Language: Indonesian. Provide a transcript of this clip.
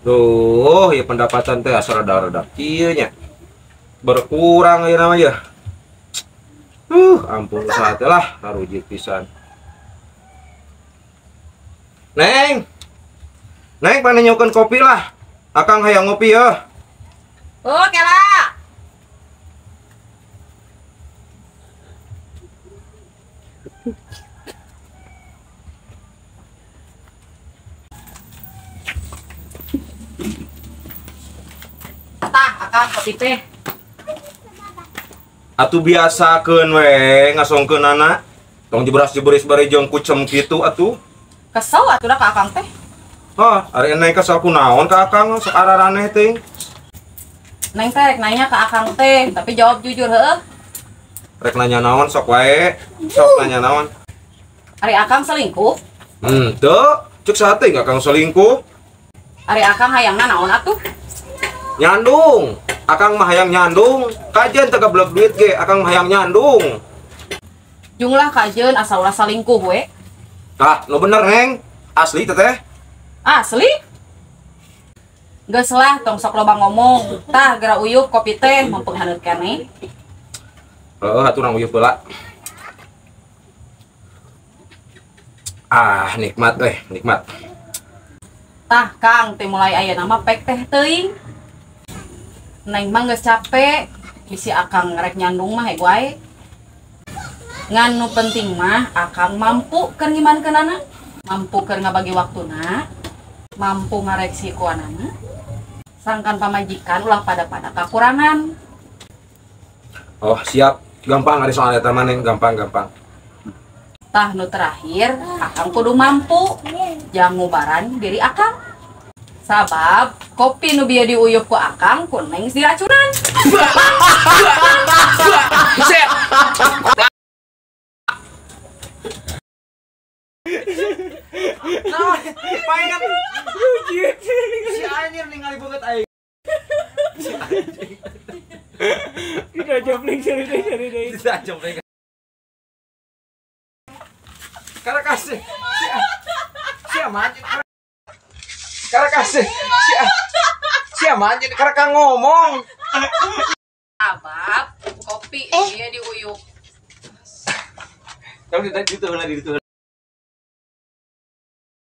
Duh, ya pendapatan teh asal rada-rada kieu nya. Berkurang ya namanya. Ampun usaha teh lah harujit pisan. Neng. Neng pane nyokeun kopi lah. Akang hayang ngopi ya. Oh, kela. Tah, akang kopi teh. Atuh biasakeun we ngasongkeun anak. Tong jebras-jebris bari jeung kucem kitu atuh. Kesel atuh da ka akang teh. Hah, ari eneng kesal kunaon ka akang sok araraneh teh. Neng teh rek nanya ke akang teh, tapi jawab jujur heuh. Rek nanya naon sok wae. Sok nanya naon. Ari akang selingkuh, Teu, cek sate enggak kang selingkuh. ari akang hayangna naon atuh? Nyandung. Akang mah hayang nyandung. Kajen teu gablek duit ge, akang mah hayang nyandung. Jumlah kajeun asa ulah salingkuh we. Tah, nu bener neng. Asli teh. Asli? Geus lah tong sok loba ngomong. Tah geura uyuh kopi teh mumpung haneut keneh. Heeh, atuh urang uyuh heula. Nikmat nikmat. Tah Kang, teh mulai ayeuna mah pek teh teuing. Neng mah geus capek, bisi akang rek nyandung mah hege wae. Ngan nu penting mah akang mampu keur ngimankeunana, mampu keur ngabagi waktuna, mampu ngareksi kuanana. Sangkan pamajikan ulah pada kakurangan. Oh, siap. Gampang ari soal eta mah neng, gampang. Tah nu terakhir, akang kudu mampu jang ngubaran diri akang. Sabab kopi nu bieu diuyup ku akang ku neng diracunan. Nah, mainan. Si anjir ningali banget aing. Si anjing. Tidak jopling cari deh. Tidak jopling. Karena kasih. Si amanjin. Karena kasih. Si amanjin karena kang ngomong. Sabab kopi bieu diuyup. Kalau di itu